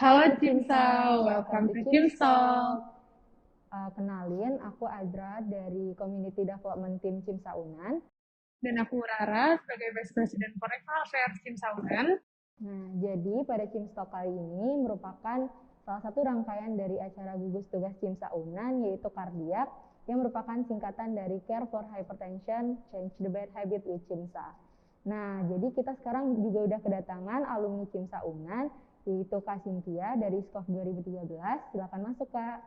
Halo Halo Cimsa, Cimsa, welcome welcome to to Cimsol. Cimstalk. Kenalin, aku Azra dari Community Development Team Cimsa Unan. Dan aku Rara sebagai Vice President Forever Affairs Cimsa Unan. Nah, jadi pada Cimstalk kali ini merupakan salah satu rangkaian dari acara gugus tugas Cimsa Unan, yaitu Kardiak, yang merupakan singkatan dari Care for Hypertension, Change the Bad Habit with Cimsa. Nah, jadi kita sekarang juga udah kedatangan alumni Cimsa Unan, yaitu Kak Cynthia dari SKOF 2013. Silakan masuk, Kak.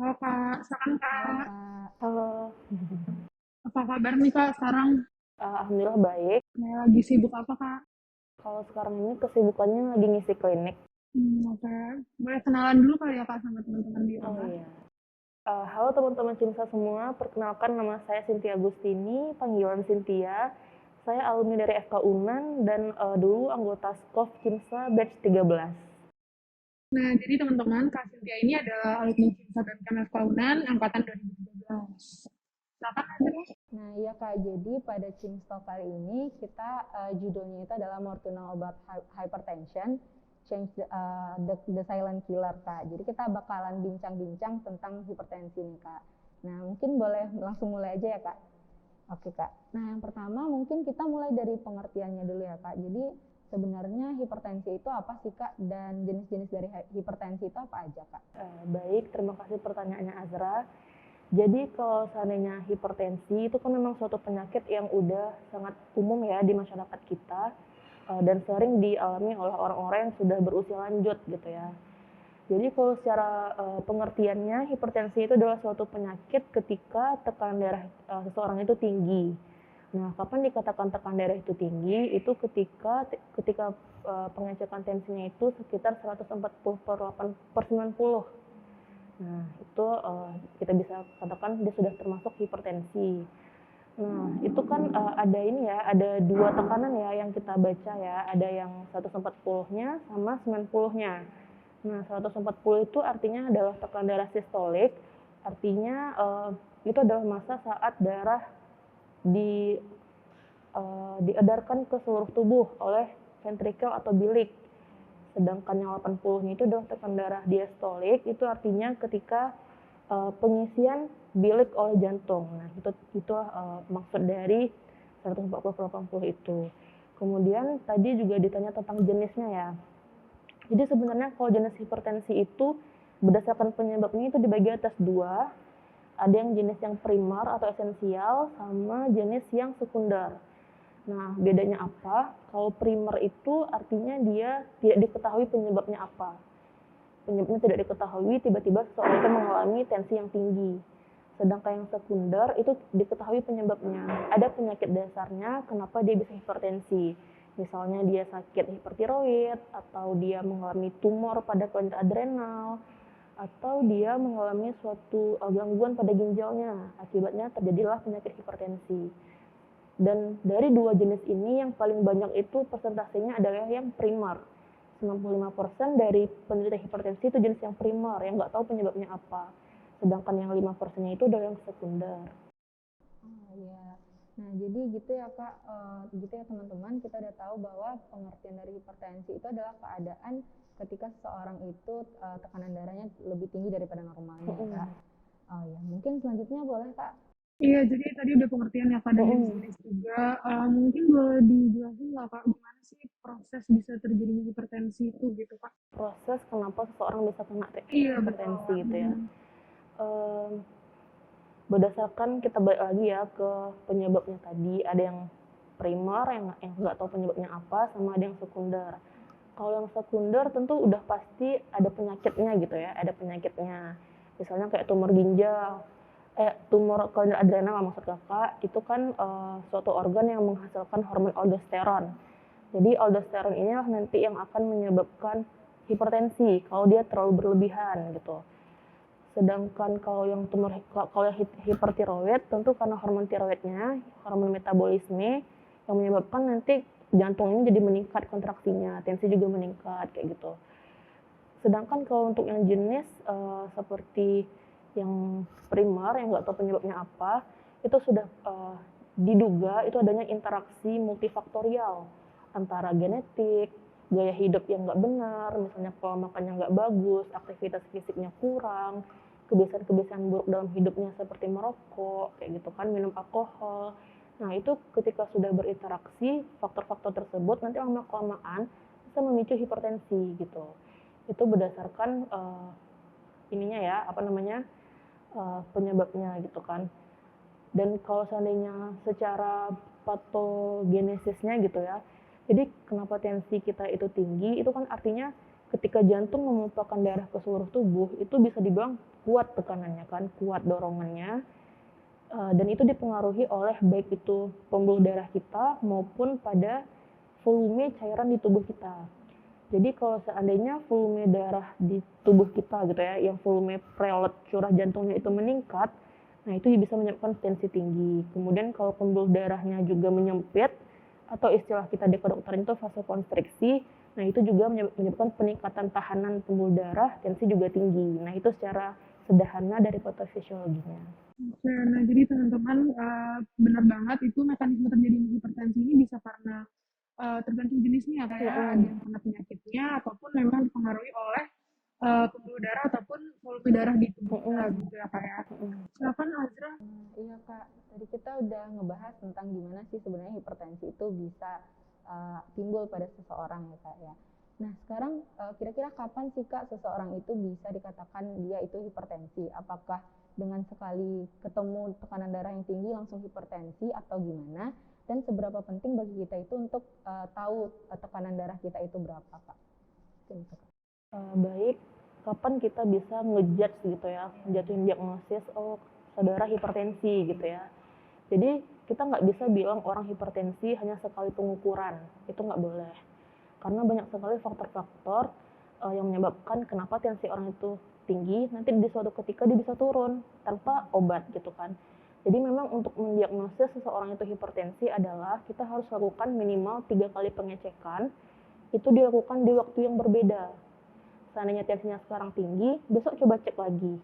Halo Kak, silakan Halo, Kak. Kak. Halo, Apa kabar nih Kak sekarang? alhamdulillah baik. Lagi sibuk apa Kak? Kalau sekarang ini kesibukannya lagi ngisi klinik. Oke. Boleh kenalan dulu kali ya Kak sama teman-teman di Oh rumah. iya. Halo teman-teman Cimsa semua, perkenalkan nama saya Cynthia Agustini, panggilan Cynthia. Saya alumni dari FK Unan dan dulu anggota SKOF Cimsa batch 13. Nah, jadi teman-teman, Kak Cynthia ini adalah alumni Cimsa dan KMF Kaunan angkatan 2013. Silakan Azra. Nah, iya Kak, jadi pada Cimstalk kali ini kita judulnya itu adalah More to Know About Hypertension, Change the Silent Killer, Kak. Jadi kita bakalan bincang-bincang tentang hipertensi nih, Kak. Nah, mungkin boleh langsung mulai aja ya, Kak. Oke, Kak. Nah, yang pertama mungkin kita mulai dari pengertiannya dulu ya, Kak. Jadi sebenarnya hipertensi itu apa sih, Kak? Dan jenis-jenis dari hipertensi itu apa aja, Kak? Baik, terima kasih pertanyaannya Azra. Jadi kalau seandainya hipertensi itu kan memang suatu penyakit yang udah sangat umum ya di masyarakat kita, dan sering dialami oleh orang-orang yang sudah berusia lanjut gitu ya. Jadi kalau secara pengertiannya, hipertensi itu adalah suatu penyakit ketika tekanan darah seseorang itu tinggi. Nah, kapan dikatakan tekanan darah itu tinggi? Itu ketika pengecekan tensinya itu sekitar 140/8/90. Nah, itu kita bisa katakan dia sudah termasuk hipertensi. Nah, itu kan ada ini ya, ada dua tekanan ya yang kita baca ya, ada yang 140-nya sama 90-nya. Nah, 140 itu artinya adalah tekanan darah sistolik, artinya itu adalah masa saat darah di diedarkan ke seluruh tubuh oleh ventrikel atau bilik. Sedangkan yang 80-nya itu adalah tekanan darah diastolik, itu artinya ketika pengisian bilik oleh jantung. Nah, itu maksud dari 140/80 itu. Kemudian tadi juga ditanya tentang jenisnya ya. Jadi sebenarnya kalau jenis hipertensi itu berdasarkan penyebabnya itu dibagi atas dua. Ada yang jenis yang primer atau esensial sama jenis yang sekunder. Nah, bedanya apa? Kalau primer itu artinya dia tidak diketahui penyebabnya apa. Penyebabnya tidak diketahui, tiba-tiba seseorang itu mengalami tensi yang tinggi. Sedangkan yang sekunder itu diketahui penyebabnya. Ada penyakit dasarnya kenapa dia bisa hipertensi. Misalnya dia sakit hipertiroid, atau dia mengalami tumor pada kelenjar adrenal, atau dia mengalami suatu gangguan pada ginjalnya. Akibatnya terjadilah penyakit hipertensi. Dan dari dua jenis ini yang paling banyak itu persentasenya adalah yang primer. 95% dari penderita hipertensi itu jenis yang primer, yang nggak tahu penyebabnya apa. Sedangkan yang 5%-nya itu adalah yang sekunder. Oh iya. Nah, jadi gitu ya Kak, gitu ya teman-teman, kita udah tahu bahwa pengertian dari hipertensi itu adalah keadaan ketika seseorang itu tekanan darahnya lebih tinggi daripada normalnya ya Kak. Oh ya, mungkin selanjutnya boleh Kak. Iya, jadi tadi udah pengertian ya Kak dan jenis-jenis juga. Mungkin boleh dijelasin nggak Kak, gimana sih proses bisa terjadinya hipertensi itu gitu Kak? Proses kenapa seseorang bisa kena Iya, betul hipertensi Kak. gitu ya. Berdasarkan kita balik lagi ya ke penyebabnya tadi, ada yang primer yang nggak tahu penyebabnya apa, sama ada yang sekunder. Kalau yang sekunder tentu udah pasti ada penyakitnya gitu ya, ada penyakitnya. Misalnya kayak tumor ginjal, tumor kelenjar adrenal maksud kakak, itu kan suatu organ yang menghasilkan hormon aldosteron. Jadi aldosteron inilah nanti yang akan menyebabkan hipertensi kalau dia terlalu berlebihan gitu. Sedangkan kalau yang hipertiroid tentu karena hormon tiroidnya, hormon metabolisme yang menyebabkan nanti jantung ini jadi meningkat kontraksinya, tensi juga meningkat kayak gitu. Sedangkan kalau untuk yang jenis seperti yang primer yang nggak tahu penyebabnya apa, itu sudah diduga itu adanya interaksi multifaktorial antara genetik, gaya hidup yang nggak benar, misalnya pola makannya nggak bagus, aktivitas fisiknya kurang, kebiasaan-kebiasaan buruk dalam hidupnya seperti merokok, kayak gitu kan, minum alkohol. Nah, itu ketika sudah berinteraksi, faktor-faktor tersebut nanti lama-kelamaan bisa memicu hipertensi gitu. Itu berdasarkan ininya ya, apa namanya, penyebabnya gitu kan. Dan kalau seandainya secara patogenesisnya gitu ya, jadi kenapa tensi kita itu tinggi, itu kan artinya ketika jantung memumpahkan darah ke seluruh tubuh, itu bisa dibilang kuat tekanannya kan, kuat dorongannya, dan itu dipengaruhi oleh baik itu pembuluh darah kita maupun pada volume cairan di tubuh kita. Jadi kalau seandainya volume darah di tubuh kita gitu ya, yang volume preload curah jantungnya itu meningkat, nah itu bisa menyebabkan tensi tinggi. Kemudian kalau pembuluh darahnya juga menyempit, atau istilah kita di kedokteran itu vasokonstriksi, nah itu juga menyebabkan peningkatan tahanan pembuluh darah, tensi juga tinggi. Nah itu secara sederhana dari patofisiologinya. Oke, nah jadi teman-teman benar banget itu mekanisme terjadinya hipertensi ini bisa karena tergantung jenisnya kayak ada yang kena penyakitnya ataupun memang dipengaruhi oleh pembuluh darah ataupun volume darah di tubuh kita gitu ya Kak ya. Silakan Azra. Iya Kak, tadi kita udah ngebahas tentang gimana sih sebenarnya hipertensi itu bisa timbul pada seseorang ya Kak ya. Nah sekarang kira-kira kapan sih Kak seseorang itu bisa dikatakan dia itu hipertensi? Apakah dengan sekali ketemu tekanan darah yang tinggi langsung hipertensi atau gimana? Dan seberapa penting bagi kita itu untuk tahu tekanan darah kita itu berapa Kak? Baik, kapan kita bisa ngejudge gitu ya, jatuhin diagnosis, oh saudara hipertensi gitu ya. Jadi kita nggak bisa bilang orang hipertensi hanya sekali pengukuran, itu nggak boleh. Karena banyak sekali faktor-faktor yang menyebabkan kenapa tensi orang itu tinggi, nanti di suatu ketika dia bisa turun tanpa obat gitu kan. Jadi memang untuk mendiagnosis seseorang itu hipertensi adalah kita harus lakukan minimal 3 kali pengecekan, itu dilakukan di waktu yang berbeda. Seandainya tensinya sekarang tinggi, besok coba cek lagi,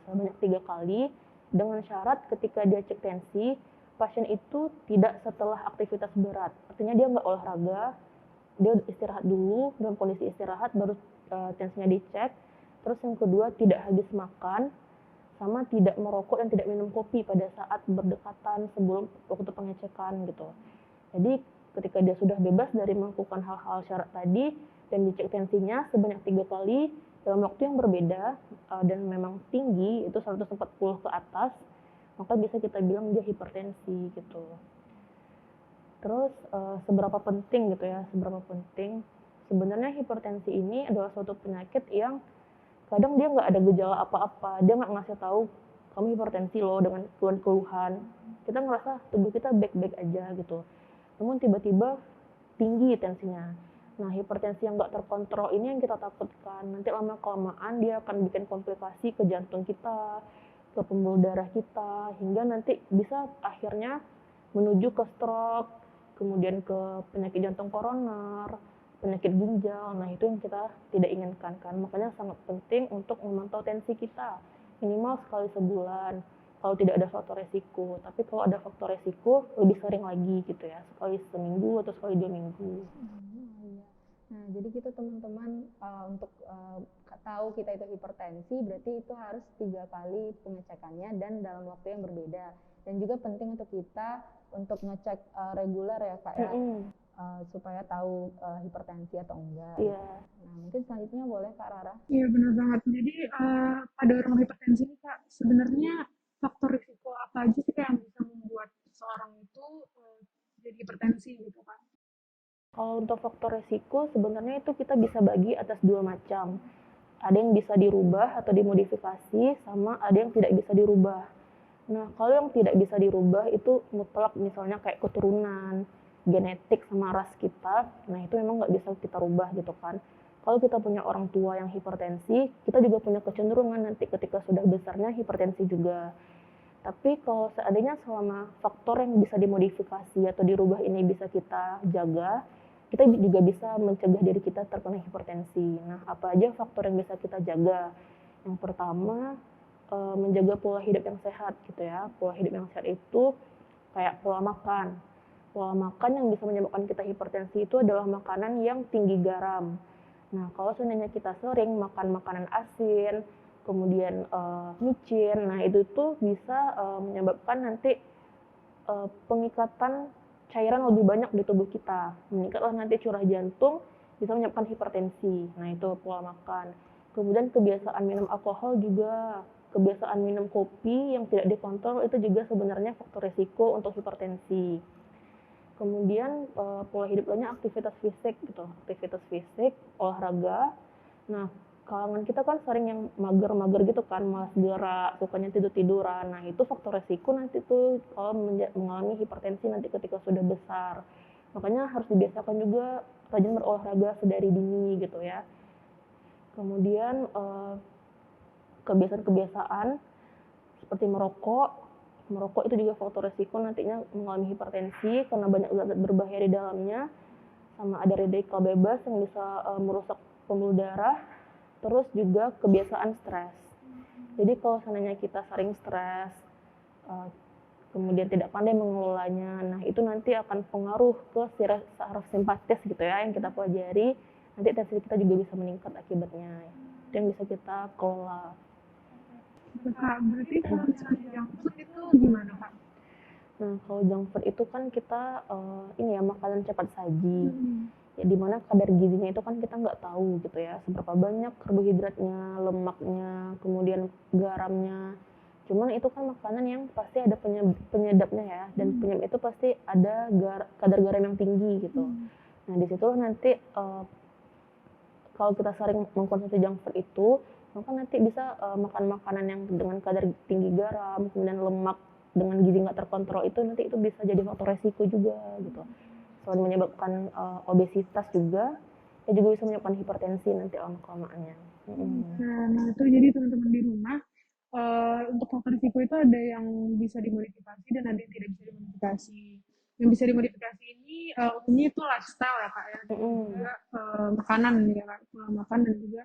sebanyak 3 kali, dengan syarat ketika dia cek tensi, pasien itu tidak setelah aktivitas berat. Artinya dia nggak olahraga, dia istirahat dulu, dalam kondisi istirahat baru tensinya dicek. Terus yang kedua, tidak habis makan, sama tidak merokok dan tidak minum kopi pada saat berdekatan sebelum waktu pengecekan gitu. Jadi ketika dia sudah bebas dari melakukan hal-hal syarat tadi dan dicek tensinya sebanyak 3 kali dalam waktu yang berbeda dan memang tinggi, itu 140 ke atas, maka bisa kita bilang dia hipertensi gitu. Terus seberapa penting gitu ya, sebenarnya hipertensi ini adalah suatu penyakit yang kadang dia nggak ada gejala apa-apa, dia nggak ngasih tahu kamu hipertensi loh dengan keluhan-keluhan, kita ngerasa tubuh kita baik-baik aja gitu, namun tiba-tiba tinggi tensinya. Nah, hipertensi yang nggak terkontrol ini yang kita takutkan, nanti lama-kelamaan dia akan bikin komplikasi ke jantung kita, ke pembuluh darah kita, hingga nanti bisa akhirnya menuju ke stroke, kemudian ke penyakit jantung koroner, penyakit ginjal. Nah, itu yang kita tidak inginkan kan. Makanya sangat penting untuk memantau tensi kita minimal sekali sebulan. Kalau tidak ada faktor resiko, tapi kalau ada faktor resiko lebih sering lagi gitu ya, sekali seminggu atau sekali 2 minggu. Nah, jadi gitu teman-teman, untuk tahu kita itu hipertensi berarti itu harus 3 kali pengecekannya dan dalam waktu yang berbeda. Dan juga penting untuk kita untuk ngecek reguler ya Kak ya, supaya tahu hipertensi atau enggak. Iya. Nah, mungkin selanjutnya boleh Kak Rara. Iya benar banget. Jadi pada orang hipertensi ini Kak, sebenarnya faktor risiko apa aja sih Kak yang bisa membuat seorang itu jadi hipertensi gitu Kak? Kalau untuk faktor resiko sebenarnya itu kita bisa bagi atas 2 macam. Ada yang bisa dirubah atau dimodifikasi, sama ada yang tidak bisa dirubah. Nah, kalau yang tidak bisa dirubah itu mutlak, misalnya kayak keturunan, genetik sama ras kita, nah itu memang nggak bisa kita rubah gitu kan. Kalau kita punya orang tua yang hipertensi, kita juga punya kecenderungan nanti ketika sudah besarnya hipertensi juga. Tapi kalau seandainya selama faktor yang bisa dimodifikasi atau dirubah ini bisa kita jaga, kita juga bisa mencegah diri kita terkena hipertensi. Nah, apa aja faktor yang bisa kita jaga? Yang pertama, menjaga pola hidup yang sehat gitu ya. Pola hidup yang sehat itu kayak pola makan. pola makan yang bisa menyebabkan kita hipertensi itu adalah makanan yang tinggi garam. Nah, kalau seandainya kita sering makan makanan asin, kemudian micin, nah itu tuh bisa menyebabkan nanti pengikatan cairan lebih banyak di tubuh kita. Meningkatlah nanti curah jantung, bisa menyebabkan hipertensi. Nah, itu pola makan. Kemudian kebiasaan minum alkohol juga, kebiasaan minum kopi yang tidak dikontrol itu juga sebenarnya faktor risiko untuk hipertensi. Kemudian pola hidup lainnya aktivitas fisik gitu, aktivitas fisik, olahraga. Nah, kalangan kita kan sering yang mager-mager gitu kan, malas gerak, sukanya tidur-tiduran. Nah, itu faktor resiko nanti tuh kalau mengalami hipertensi nanti ketika sudah besar. Makanya harus dibiasakan juga rajin berolahraga sedari dini gitu ya. Kemudian kebiasaan-kebiasaan seperti merokok itu juga faktor resiko nantinya mengalami hipertensi karena banyak zat berbahaya di dalamnya, sama ada radikal bebas yang bisa merusak pembuluh darah. Terus juga kebiasaan stres. Jadi kalau seandainya kita sering stres, kemudian tidak pandai mengelolanya, nah itu nanti akan pengaruh ke saraf simpatis gitu ya yang kita pelajari. Nanti tensi kita juga bisa meningkat akibatnya. Itu yang bisa kita kelola. Kak, berarti kalau misalnya junk food itu gimana, Kak? Nah, kalau junk food itu kan kita ini ya makanan cepat saji. Ya, dimana kadar gizinya itu kan kita nggak tahu gitu ya, seberapa banyak karbohidratnya, lemaknya, kemudian garamnya. Cuman itu kan makanan yang pasti ada penyedapnya ya, dan penyedap itu pasti ada kadar garam yang tinggi gitu. Nah, di situ nanti kalau kita sering mengkonsumsi junk food itu, maka nanti bisa makan makanan yang dengan kadar tinggi garam, kemudian lemak dengan gizi nggak terkontrol itu nanti itu bisa jadi faktor resiko juga gitu. Selain menyebabkan obesitas juga, ya juga bisa menyebabkan hipertensi nanti lama-kelamaan. Nah, itu jadi teman-teman di rumah, untuk faktor risiko itu ada yang bisa dimodifikasi dan ada yang tidak bisa dimodifikasi. Yang bisa dimodifikasi ini umumnya itu lifestyle ya Kak ya, dan juga makanan ya Kak, pola makan dan juga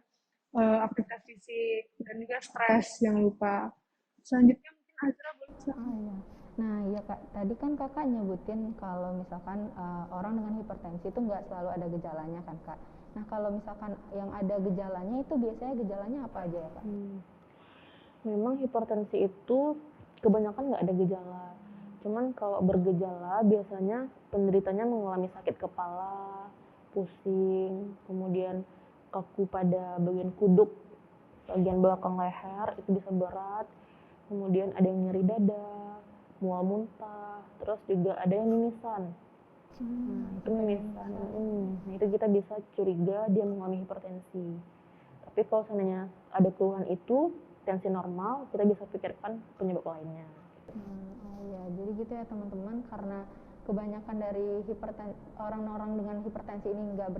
aktivitas fisik dan juga stres jangan lupa. Selanjutnya mungkin Azra boleh Iya. Nah, iya Kak, tadi kan Kakak nyebutin kalau misalkan orang dengan hipertensi itu nggak selalu ada gejalanya kan Kak. Nah, kalau misalkan yang ada gejalanya itu biasanya gejalanya apa aja ya Kak? Memang hipertensi itu kebanyakan nggak ada gejala. Cuman kalau bergejala biasanya penderitanya mengalami sakit kepala, pusing, kemudian kaku pada bagian kuduk, bagian belakang leher itu bisa berat, kemudian ada yang nyeri dada, mual muntah, terus juga ada yang mimisan. Nah, itu mimisan. Nah, itu kita bisa curiga dia mengalami hipertensi. Tapi kalau seandainya ada keluhan itu, tensi normal, kita bisa pikirkan penyebab lainnya. Oh iya, jadi gitu ya teman-teman, karena kebanyakan dari orang-orang dengan hipertensi ini nggak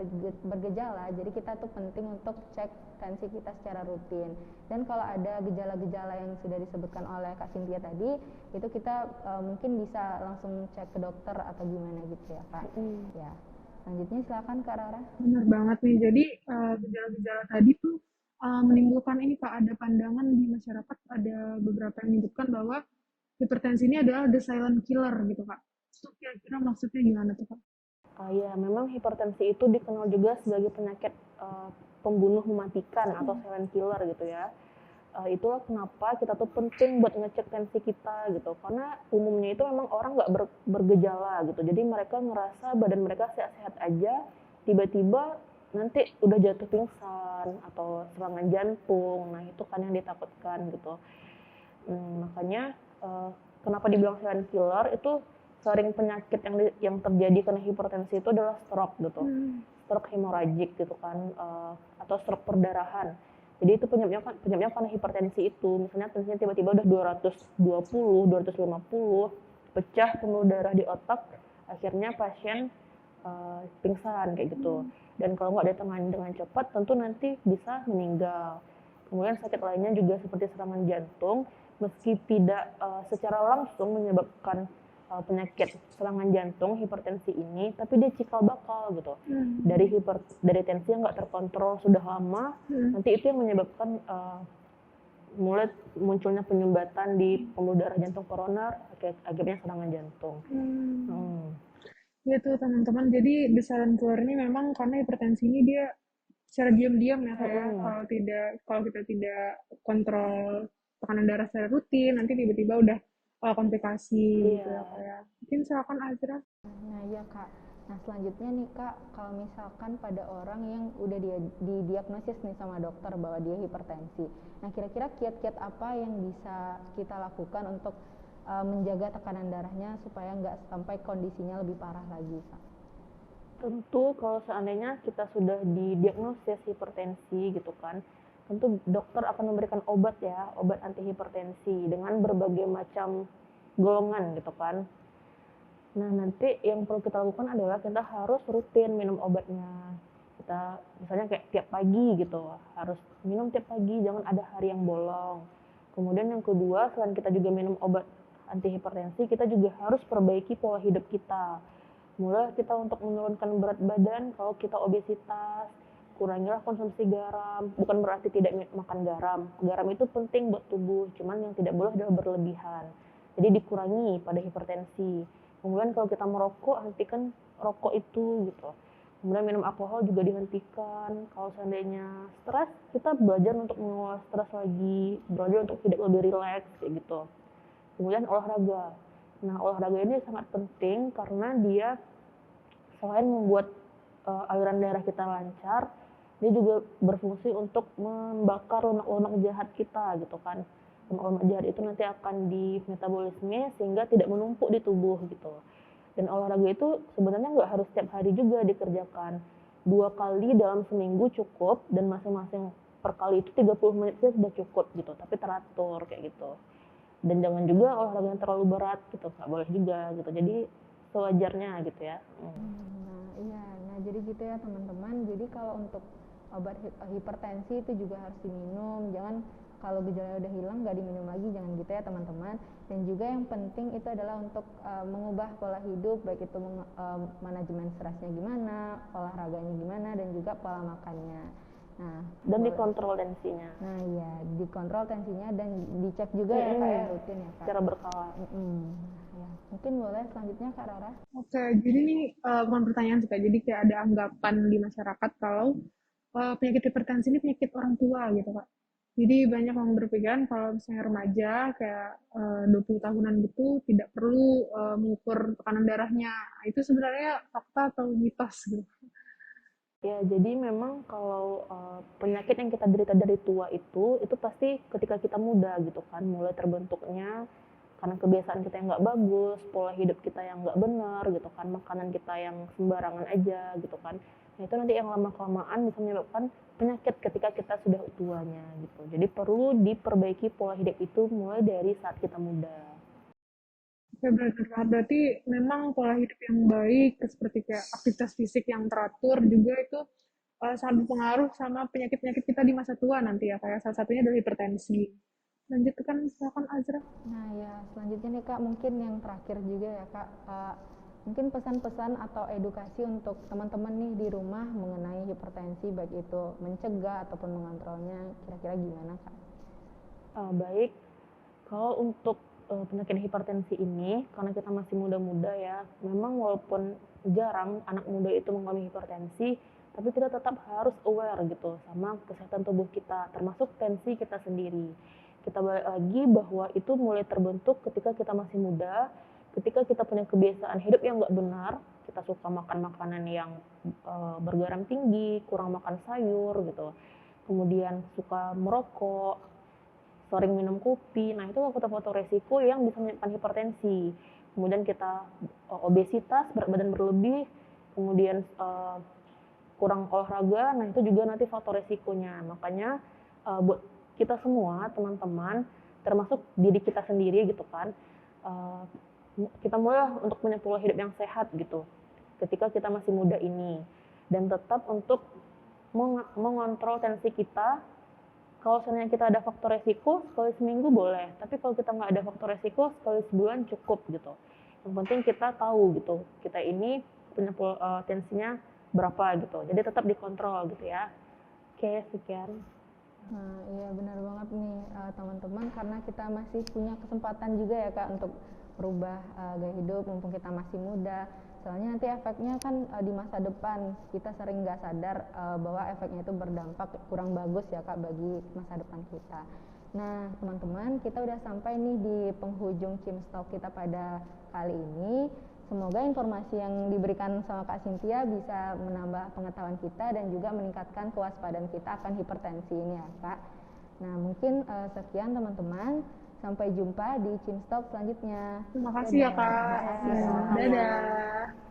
bergejala, jadi kita tuh penting untuk cek tensi kita secara rutin. Dan kalau ada gejala-gejala yang sudah disebutkan oleh Kak Cynthia tadi, itu kita mungkin bisa langsung cek ke dokter atau gimana gitu ya Kak. Ya, selanjutnya silakan Kak Rara. benar banget nih. Jadi gejala-gejala tadi tuh menimbulkan ini Kak, ada pandangan di masyarakat, ada beberapa yang menyebutkan bahwa hipertensi ini adalah the silent killer gitu Kak. Itu kira-kira maksudnya gimana tuh Kak? Ya, memang hipertensi itu dikenal juga sebagai penyakit pembunuh mematikan atau silent killer gitu ya. Itulah kenapa kita tuh penting buat ngecek tensi kita gitu, karena umumnya itu memang orang nggak bergejala gitu, jadi mereka ngerasa badan mereka sehat-sehat aja, tiba-tiba nanti udah jatuh pingsan atau serangan jantung. Nah, itu kan yang ditakutkan gitu. Makanya kenapa dibilang silent killer itu, sering penyakit yang terjadi karena hipertensi itu adalah stroke gitu, stroke hemoragik gitu kan, atau stroke perdarahan. Jadi itu penyebabnya karena hipertensi itu. Misalnya tensinya tiba-tiba udah 220, 250, pecah pembuluh darah di otak, akhirnya pasien pingsan kayak gitu. Dan kalau nggak ditangani dengan cepat, tentu nanti bisa meninggal. Kemudian sakit lainnya juga seperti serangan jantung, meski tidak secara langsung menyebabkan penyakit serangan jantung, hipertensi ini, tapi dia cikal bakal gitu. Dari tensi yang nggak terkontrol sudah lama, nanti itu yang menyebabkan mulai munculnya penyumbatan di pembuluh darah jantung koroner, akibatnya serangan jantung. Gitu teman-teman. Jadi the silent killer ini memang karena hipertensi ini dia secara diam-diam ya kayak Mm-mm. kalau kita tidak kontrol tekanan darah secara rutin nanti tiba-tiba udah komplikasi gitu Iya. ya kayak. Mungkin silakan Azra. Nah, iya Kak. Nah, selanjutnya nih Kak, kalau misalkan pada orang yang udah dia didiagnosis nih sama dokter bahwa dia hipertensi. Nah, kira-kira kiat-kiat apa yang bisa kita lakukan untuk menjaga tekanan darahnya supaya nggak sampai kondisinya lebih parah lagi, Kak? Tentu kalau seandainya kita sudah didiagnosis hipertensi gitu kan, tentu dokter akan memberikan obat ya, obat anti hipertensi dengan berbagai macam golongan gitu kan. Nah, nanti yang perlu kita lakukan adalah kita harus rutin minum obatnya. Kita misalnya kayak tiap pagi gitu, harus minum tiap pagi, jangan ada hari yang bolong. Kemudian yang kedua, selain kita juga minum obat anti hipertensi, kita juga harus perbaiki pola hidup kita. Mulai kita untuk menurunkan berat badan, kalau kita obesitas, kurangilah konsumsi garam. Bukan berarti tidak makan garam. Garam itu penting buat tubuh, cuman yang tidak boleh adalah berlebihan. Jadi dikurangi pada hipertensi. Kemudian kalau kita merokok, hentikan rokok itu gitu. Kemudian minum alkohol juga dihentikan. Kalau seandainya stres, kita belajar untuk mengelola stres lagi, belajar untuk hidup lebih rileks kayak gitu. Kemudian olahraga. Nah, olahraga ini sangat penting karena dia selain membuat aliran darah kita lancar, dia juga berfungsi untuk membakar lemak-lemak jahat kita gitu kan. Lemak-lemak jahat itu nanti akan di metabolisme sehingga tidak menumpuk di tubuh gitu. Dan olahraga itu sebenarnya nggak harus setiap hari juga dikerjakan. 2 kali dalam seminggu cukup dan masing-masing per kali itu 30 menit saja sudah cukup gitu, tapi teratur kayak gitu. Dan jangan juga olahraga yang terlalu berat gitu, nggak boleh juga gitu. Jadi sewajarnya gitu ya. Nah, iya. Nah, jadi gitu ya teman-teman. Jadi kalau untuk obat hipertensi itu juga harus diminum. Jangan kalau gejalanya udah hilang nggak diminum lagi, jangan gitu ya teman-teman. Dan juga yang penting itu adalah untuk mengubah pola hidup, baik itu manajemen stresnya gimana, olahraganya gimana, dan juga pola makannya. Nah, Dan dikontrol tensinya. Nah, iya, dikontrol tensinya dan dicek juga ya Kak ya, rutin ya Kak. Secara berkala. Ya, mungkin boleh selanjutnya Kak Rara. Oke, jadi ini bukan pertanyaan sih Kak. Jadi kayak ada anggapan di masyarakat kalau penyakit hipertensi ini penyakit orang tua gitu Kak. Jadi banyak yang berpikiran kalau misalnya remaja kayak 20 tahunan gitu tidak perlu mengukur tekanan darahnya. Nah, itu sebenarnya fakta atau mitos gitu. Ya, jadi memang kalau penyakit yang kita derita dari tua itu pasti ketika kita muda gitu kan, mulai terbentuknya karena kebiasaan kita yang nggak bagus, pola hidup kita yang nggak benar gitu kan, makanan kita yang sembarangan aja gitu kan. Nah itu nanti yang lama-kelamaan bisa menyebabkan penyakit ketika kita sudah tuanya gitu. Jadi perlu diperbaiki pola hidup itu mulai dari saat kita muda. Oke, berarti memang pola hidup yang baik, seperti kayak aktivitas fisik yang teratur juga itu sangat berpengaruh sama penyakit-penyakit kita di masa tua nanti ya, kayak salah satunya adalah hipertensi. Lanjutkan, silakan Azra. Nah ya, selanjutnya nih Kak, mungkin yang terakhir juga ya Kak, mungkin pesan-pesan atau edukasi untuk teman-teman nih di rumah mengenai hipertensi, baik itu mencegah ataupun mengontrolnya, kira-kira gimana Kak? Baik, kalau untuk penyakit hipertensi ini, karena kita masih muda-muda ya, memang walaupun jarang anak muda itu mengalami hipertensi, tapi kita tetap harus aware gitu sama kesehatan tubuh kita, termasuk tensi kita sendiri. Kita balik lagi bahwa itu mulai terbentuk ketika kita masih muda, ketika kita punya kebiasaan hidup yang nggak benar, kita suka makan makanan yang bergaram tinggi, kurang makan sayur gitu, kemudian suka merokok, sering minum kopi. Nah, itu faktor-faktor resiko yang bisa menyebabkan hipertensi. Kemudian kita obesitas, berat badan berlebih, kemudian kurang olahraga. Nah, itu juga nanti faktor resikonya. Makanya buat kita semua, teman-teman, termasuk diri kita sendiri gitu kan, uh, kita mulai untuk punya pola hidup yang sehat gitu ketika kita masih muda ini, dan tetap untuk mengontrol tensi kita. Kalau seandainya kita ada faktor resiko, sekali seminggu boleh. Tapi kalau kita nggak ada faktor resiko, sekali sebulan cukup gitu. Yang penting kita tahu gitu, kita ini punya tensinya berapa gitu. Jadi tetap dikontrol gitu ya. Oke, sekian. Nah, iya benar banget nih teman-teman, karena kita masih punya kesempatan juga ya Kak untuk merubah gaya hidup mumpung kita masih muda. Soalnya nanti efeknya kan di masa depan kita sering nggak sadar bahwa efeknya itu berdampak kurang bagus ya Kak bagi masa depan kita. Nah teman-teman, kita udah sampai nih di penghujung Cimstalk kita pada kali ini. Semoga informasi yang diberikan sama Kak Cynthia bisa menambah pengetahuan kita dan juga meningkatkan kewaspadaan kita akan hipertensi ini ya Kak. Nah mungkin sekian teman-teman. Sampai jumpa di Cimstalk selanjutnya. Terima kasih ya Kak. Dadah. Dadah.